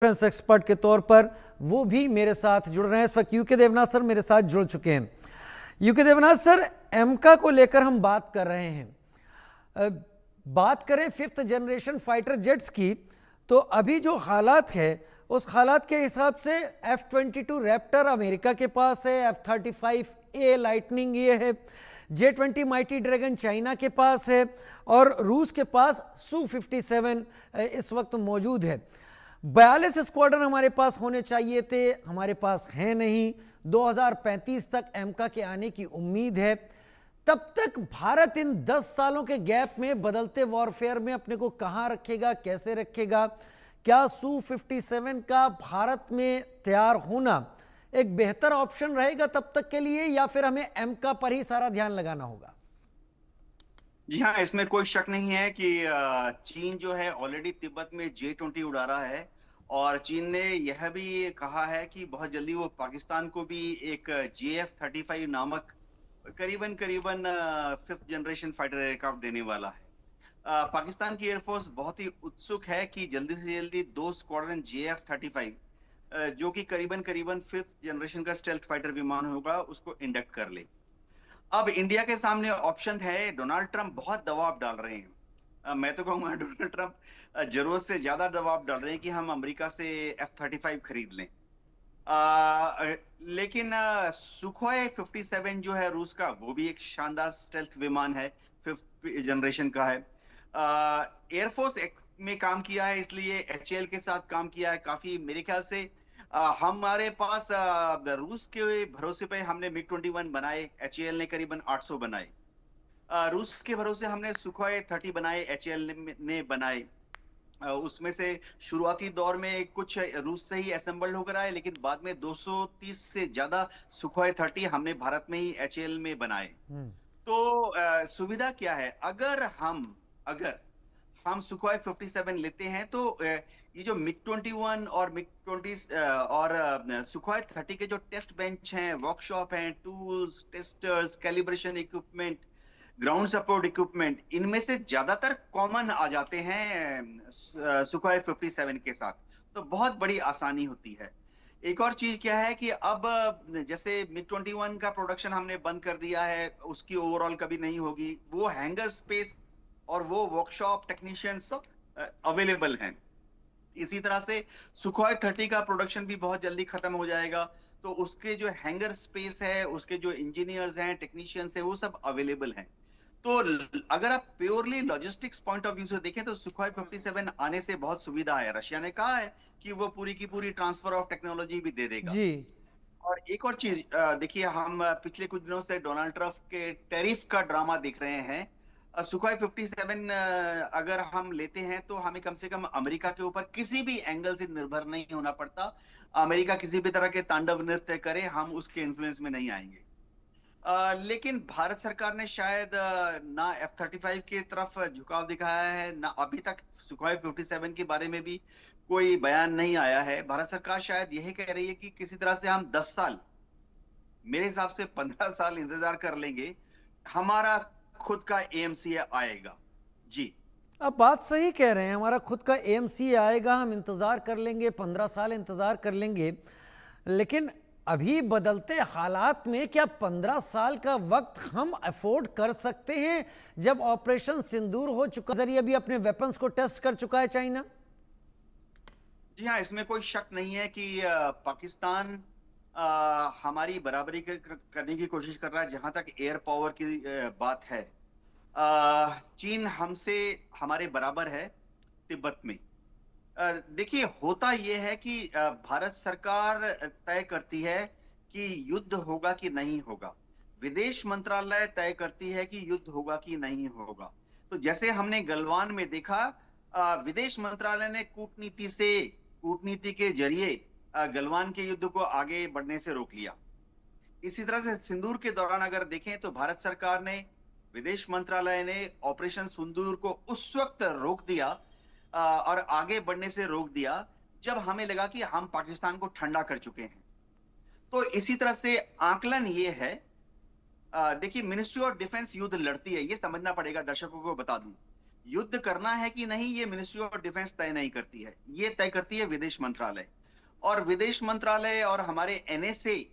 Defence expert के तौर पर वो भी मेरे साथ जुड़ रहे हैं। इस वक्त यूके देवनाथ सर मेरे साथ जुड़ चुके हैं। यूके देवनाथ सर, एमका को लेकर हम बात कर रहे हैं। बात करें फिफ्थ जनरेशन फाइटर जेट्स की, तो अभी जो हालात है उस हालात के हिसाब से F-22 रैप्टर अमेरिका के पास है, F-35A लाइटनिंग ये है, J-20 माइटी ड्रैगन चाइना के पास है और रूस के पास Su-57 इस वक्त मौजूद है। 42 स्क्वाड्रन हमारे पास होने चाहिए थे, हमारे पास है नहीं। 2035 तक एमका के आने की उम्मीद है। तब तक भारत इन 10 सालों के गैप में बदलते वॉरफेयर में अपने को कहां रखेगा, कैसे रखेगा? क्या Su-57 का भारत में तैयार होना एक बेहतर ऑप्शन रहेगा तब तक के लिए, या फिर हमें एमका पर ही सारा ध्यान लगाना होगा? जी हाँ, इसमें कोई शक नहीं है कि चीन जो है ऑलरेडी तिब्बत में J-20 उड़ा रहा है और चीन ने यह भी कहा है कि बहुत जल्दी वो पाकिस्तान को भी एक JF-35 नामक करीबन करीबन फिफ्थ जनरेशन फाइटर एयरक्राफ्ट देने वाला है। पाकिस्तान की एयरफोर्स बहुत ही उत्सुक है कि जल्दी से जल्दी 2 स्क्वाड्रन JF-35 जो कि करीबन करीबन फिफ्थ जनरेशन का स्टेल्थ फाइटर विमान होगा, उसको इंडक्ट कर ले। अब इंडिया के सामने ऑप्शन है। डोनाल्ड ट्रंप बहुत दबाव डाल रहे हैं। मैं तो कहूंगा डोनाल्ड ट्रंप जरूरत से ज्यादा दबाव डाल रहे हैं कि हम अमेरिका से F-35 खरीद लें। लेकिन सुखोई 57 जो है रूस का, वो भी एक शानदार स्टेल्थ विमान है, फिफ्थ जनरेशन का है। एयरफोर्स में काम किया है, इसलिए HAL के साथ काम किया है काफी। मेरे ख्याल से हमारे पास रूस के भरोसे पे हमने MiG-21 बनाए, HAL ने करीबन 800 बनाए। रूस के भरोसे हमने सुखोई 30 बनाए, HAL ने बनाए। उसमें से शुरुआती दौर में कुछ रूस से ही असेंबल्ड होकर आए, लेकिन बाद में 230 से ज्यादा सुखोई 30 हमने भारत में ही HAL में बनाए। तो सुविधा क्या है? अगर हम सुखोई 57 लेते हैं तो ये जो MiG-21 और MiG-20 और सुखोई 30 के जो टेस्ट बेंच हैं, वर्कशॉप हैं, tools, testers, calibration equipment, ground support equipment, इनमें से ज्यादातर कॉमन आ जाते हैं सुखोई 57 के साथ। तो बहुत बड़ी आसानी होती है। एक और चीज क्या है कि अब जैसे MiG-21 का प्रोडक्शन हमने बंद कर दिया है, उसकी ओवरऑल कभी नहीं होगी। वो हैंगर स्पेस और वो वर्कशॉप टेक्नीशियन सब अवेलेबल हैं। इसी तरह से सुखोई 30 का प्रोडक्शन भी बहुत जल्दी खत्म हो जाएगा, तो उसके जो हैंगर स्पेस है, उसके जो इंजीनियर्स हैं, टेक्नीशियंस हैं, वो सब अवेलेबल हैं। तो अगर आप purely logistics point of view से देखें तो सुखोई 57 आने से बहुत सुविधा है। रशिया ने कहा है कि वो पूरी की पूरी ट्रांसफर ऑफ टेक्नोलॉजी भी दे देगा। जी। और एक और चीज देखिए, हम पिछले कुछ दिनों से डोनाल्ड ट्रंप के टैरिफ का ड्रामा देख रहे हैं। सुखोई 57 अगर हम लेते हैं तो हमें कम से कम अमेरिका के ऊपर किसी भी एंगल से निर्भर नहीं होना पड़ता। अमेरिका किसी भी तरह के तांडव नृत्य करे, हम उसके इन्फ्लुएंस में नहीं आएंगे। लेकिन भारत सरकार ने शायद ना F-35 की तरफ झुकाव दिखाया है, ना अभी तक सुखोई 57 के बारे में भी कोई बयान नहीं आया है। भारत सरकार शायद यही कह रही है कि किसी तरह से हम 10 साल, मेरे हिसाब से 15 साल इंतजार कर लेंगे, हमारा खुद का AMC आएगा। जी, आप बात सही कह रहे हैं, हमारा खुद का AMC आएगा, हम इंतजार कर लेंगे, 15 साल इंतजार कर लेंगे। लेकिन अभी बदलते हालात में क्या 15 साल का वक्त हम अफोर्ड कर सकते हैं, जब ऑपरेशन सिंदूर हो चुका, जरिए भी अपने वेपन्स को टेस्ट कर चुका है चाइना? जी हाँ, इसमें कोई शक नहीं है कि पाकिस्तान हमारी बराबरी करने की कोशिश कर रहा है जहां तक एयर पावर की बात है। चीन हमसे हमारे बराबर है तिब्बत में। देखिए, होता यह है कि भारत सरकार तय करती है कि युद्ध होगा कि नहीं होगा। विदेश मंत्रालय तय करती है कि युद्ध होगा कि नहीं होगा। तो जैसे हमने गलवान में देखा, विदेश मंत्रालय ने कूटनीति के जरिए गलवान के युद्ध को आगे बढ़ने से रोक लिया। इसी तरह से सिंदूर के दौरान अगर देखें तो भारत सरकार ने, विदेश मंत्रालय ने ऑपरेशन सिंदूर को उस वक्त रोक दिया और आगे बढ़ने से रोक दिया जब हमें लगा कि हम पाकिस्तान को ठंडा कर चुके हैं। तो इसी तरह से आकलन ये है, देखिए, मिनिस्ट्री ऑफ डिफेंस युद्ध लड़ती है, ये समझना पड़ेगा, दर्शकों को बता दूं। युद्ध करना है कि नहीं ये मिनिस्ट्री ऑफ डिफेंस तय नहीं करती है, ये तय करती है विदेश मंत्रालय। और विदेश मंत्रालय और हमारे एनएसए,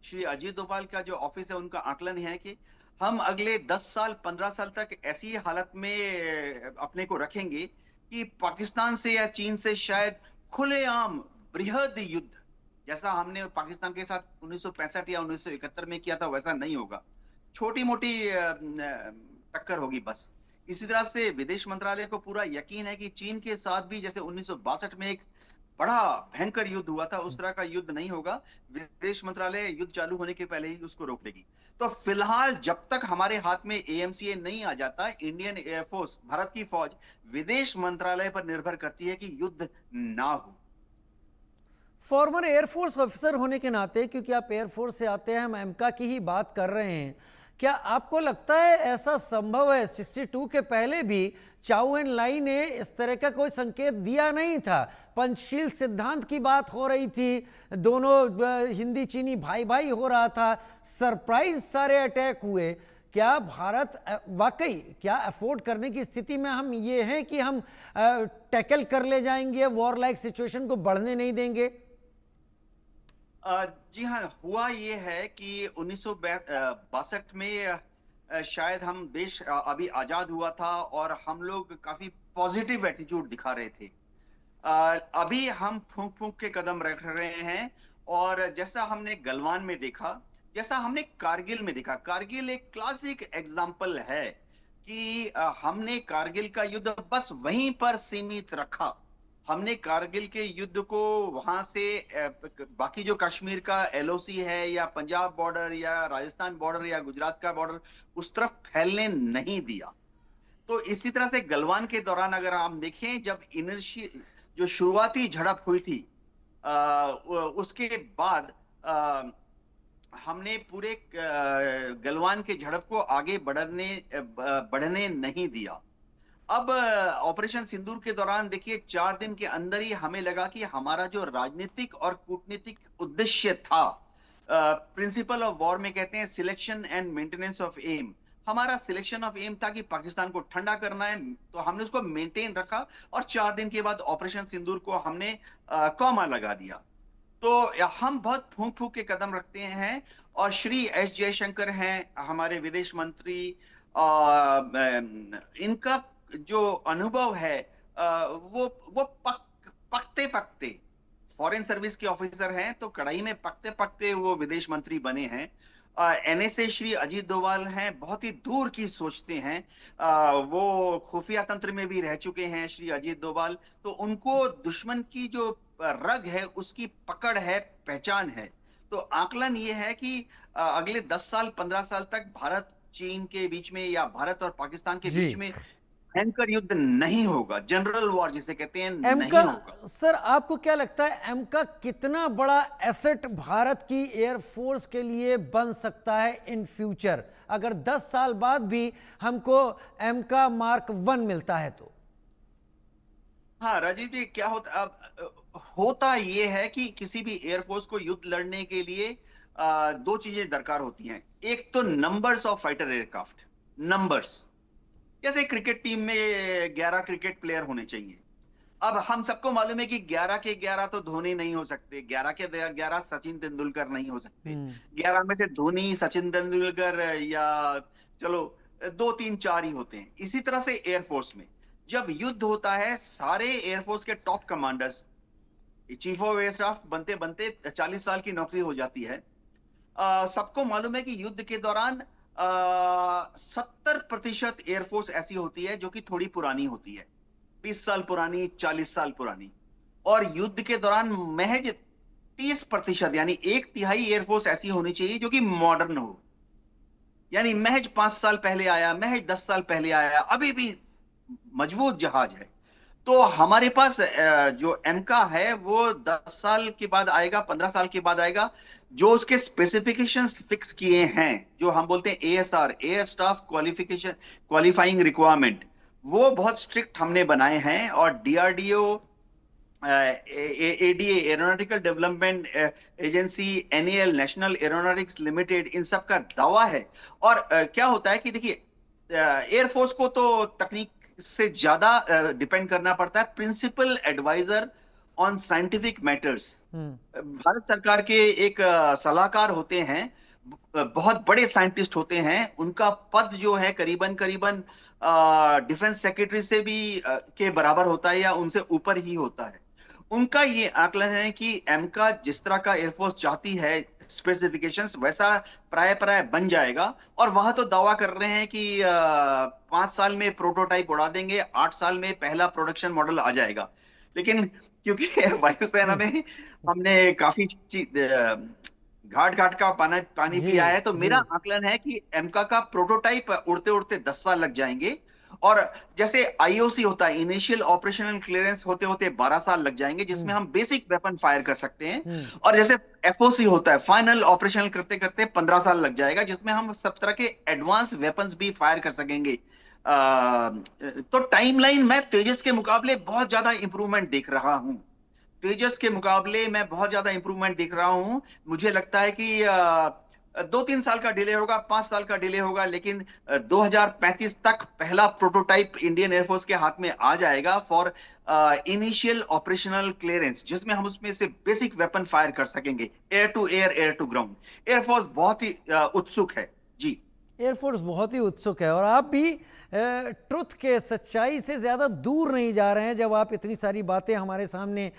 श्री अजीत डोभाल का जो ऑफिस है, उनका आकलन है कि हम अगले 10 साल 15 साल तक ऐसी हालत में अपने को रखेंगे कि पाकिस्तान से या चीन से शायद खुलेआम बृहद युद्ध, जैसा हमने पाकिस्तान के साथ 1965 या 1971 में किया था, वैसा नहीं होगा। छोटी मोटी टक्कर होगी बस। इसी तरह से विदेश मंत्रालय को पूरा यकीन है कि चीन के साथ भी जैसे 1962 में एक बड़ा भयंकर युद्ध हुआ था, उस तरह का युद्ध नहीं होगा। विदेश मंत्रालय युद्ध चालू होने के पहले ही उसको रोक लेगी। तो फिलहाल जब तक हमारे हाथ में एएमसीए नहीं आ जाता, इंडियन एयरफोर्स, भारत की फौज विदेश मंत्रालय पर निर्भर करती है कि युद्ध ना हो। फॉर्मर एयरफोर्स ऑफिसर होने के नाते, क्योंकि आप एयरफोर्स से आते हैं, हम एमका की ही बात कर रहे हैं, क्या आपको लगता है ऐसा संभव है? 62 के पहले भी चाउ एन लाई ने इस तरह का कोई संकेत दिया नहीं था। पंचशील सिद्धांत की बात हो रही थी, दोनों हिंदी चीनी भाई भाई हो रहा था, सरप्राइज सारे अटैक हुए। क्या भारत वाकई क्या अफोर्ड करने की स्थिति में हम ये हैं कि हम टैकल कर ले जाएंगे, वॉर लाइक सिचुएशन को बढ़ने नहीं देंगे? जी हाँ, हुआ ये है कि 1962 में शायद हम देश अभी आजाद हुआ था और हम लोग काफी पॉजिटिव एटीट्यूड दिखा रहे थे। अभी हम फूंक फूंक के कदम रख रहे हैं, और जैसा हमने गलवान में देखा, जैसा हमने कारगिल में देखा, कारगिल एक क्लासिक एग्जाम्पल है कि हमने कारगिल का युद्ध बस वहीं पर सीमित रखा। हमने कारगिल के युद्ध को वहां से बाकी जो कश्मीर का एलओसी है या पंजाब बॉर्डर या राजस्थान बॉर्डर या गुजरात का बॉर्डर, उस तरफ फैलने नहीं दिया। तो इसी तरह से गलवान के दौरान अगर हम देखें, जब इनर्शी जो शुरुआती झड़प हुई थी, उसके बाद हमने पूरे गलवान के झड़प को आगे बढ़ने नहीं दिया। अब ऑपरेशन सिंदूर के दौरान देखिए, 4 दिन के अंदर ही हमें लगा कि हमारा जो राजनीतिक और कूटनीतिक उद्देश्य था, प्रिंसिपल ऑफ वॉर में कहते हैं selection and maintenance of aim, हमारा सिलेक्शन ऑफ एम था कि पाकिस्तान को ठंडा करना है, तो हमने उसको मेंटेन रखा और 4 दिन के बाद ऑपरेशन सिंदूर को हमने कॉमा लगा दिया। तो हम बहुत फूंक फूंक के कदम रखते हैं, और श्री एस जयशंकर हैं हमारे विदेश मंत्री, इनका जो अनुभव है वो पकते पकते फॉरेन सर्विस के ऑफिसर हैं, तो कड़ाई में पकते पकते वो विदेश मंत्री बने हैं। एनएसए श्री अजीत डोभाल हैं, बहुत ही दूर की सोचते हैं। वो खुफिया तंत्र में भी रह चुके हैं श्री अजीत डोभाल, तो उनको दुश्मन की जो रग है उसकी पकड़ है, पहचान है। तो आकलन ये है कि अगले 10 साल 15 साल तक भारत चीन के बीच में या भारत और पाकिस्तान के बीच में भयंकर युद्ध नहीं होगा, जनरल वॉर जिसे कहते हैं, नहीं होगा। सर, आपको क्या लगता है एमका कितना बड़ा एसेट भारत की एयरफोर्स के लिए बन सकता है इन फ्यूचर, अगर 10 साल बाद भी हमको एमका मार्क 1 मिलता है तो? हाँ राजीव जी, क्या होता, अब होता ये है कि किसी भी एयरफोर्स को युद्ध लड़ने के लिए 2 चीजें दरकार होती हैं। एक तो numbers of fighter aircraft, numbers, जैसे क्रिकेट टीम में 11 क्रिकेट प्लेयर होने चाहिए। अब हम सबको मालूम है कि 11 के 11 तो धोनी नहीं हो सकते, 11 के 11 सचिन तेंदुलकर नहीं हो सकते, 11 में से धोनी, सचिन तेंदुलकर या चलो 2 3 4 ही होते हैं। इसी तरह से एयरफोर्स में जब युद्ध होता है, सारे एयरफोर्स के top commanders, chief of air staff बनते बनते 40 साल की नौकरी हो जाती है। सबको मालूम है कि युद्ध के दौरान 70% एयरफोर्स ऐसी होती है जो कि थोड़ी पुरानी होती है, 20 साल पुरानी, 40 साल पुरानी, और युद्ध के दौरान महज 30% यानी 1/3 एयरफोर्स ऐसी होनी चाहिए जो कि मॉडर्न हो, यानी महज 5 साल पहले आया, महज 10 साल पहले आया, अभी भी मजबूत जहाज है। तो हमारे पास जो एमका है वो 10 साल के बाद आएगा, 15 साल के बाद आएगा, जो उसके स्पेसिफिकेशंस फिक्स किए हैं, जो हम बोलते हैं ASR, air staff qualification qualifying requirement, वो बहुत स्ट्रिक्ट हमने बनाए हैं। और DRDO, ADA, aeronautical development agency, NAL, national aeronautics limited, इन सब का दावा है। और क्या होता है कि देखिए, एयरफोर्स को तो तकनीक से ज्यादा डिपेंड करना पड़ता है principal adviser on scientific matters. Bharat सरकार के एक सलाहकार होते हैं, बहुत बड़े साइंटिस्ट होते हैं, उनका पद जो है करीबन करीबन डिफेंस सेक्रेटरी से भी के बराबर होता है या उनसे ऊपर ही होता है। उनका ये आकलन है कि एमका जिस तरह का एयरफोर्स चाहती है स्पेसिफिकेशंस वैसा प्राय प्राय बन जाएगा। और वह तो दावा कर रहे हैं कि 5 साल में प्रोटोटाइप उड़ा देंगे, 8 साल में पहला प्रोडक्शन मॉडल आ जाएगा। लेकिन क्योंकि वायुसेना में हमने काफी घाट घाट का पानी जी पिया है, तो जी। मेरा आकलन है कि एमका का प्रोटोटाइप उड़ते उड़ते 10 साल लग जाएंगे। और जैसे आईओसी होता है, इनिशियल ऑपरेशनल क्लियरेंस होते होते 12 साल लग जाएंगे, जिसमें हम बेसिक वेपन फायर कर सकते हैं। और जैसे एफओसी होता है, फाइनल ऑपरेशनल करते करते 15 साल लग जाएगा, जिसमें हम सब तरह के एडवांस वेपन्स भी फायर कर सकेंगे। तो टाइमलाइन मैं तेजस के मुकाबले बहुत ज्यादा इंप्रूवमेंट देख रहा हूं। तेजस के मुकाबले मैं बहुत ज्यादा इंप्रूवमेंट देख रहा हूं। मुझे लगता है कि 2-3 साल का डिले होगा, 5 साल का डिले होगा, लेकिन 2035 तक पहला प्रोटोटाइप इंडियन एयरफोर्स के हाथ में आ जाएगा फॉर इनिशियल ऑपरेशनल क्लियरेंस, जिसमें हम उसमें से बेसिक वेपन फायर कर सकेंगे, air to air, air to ground. Air force बहुत ही उत्सुक है जी। एयरफोर्स बहुत ही उत्सुक है और आप भी ट्रुथ के, सच्चाई से ज़्यादा दूर नहीं जा रहे हैं जब आप इतनी सारी बातें हमारे सामने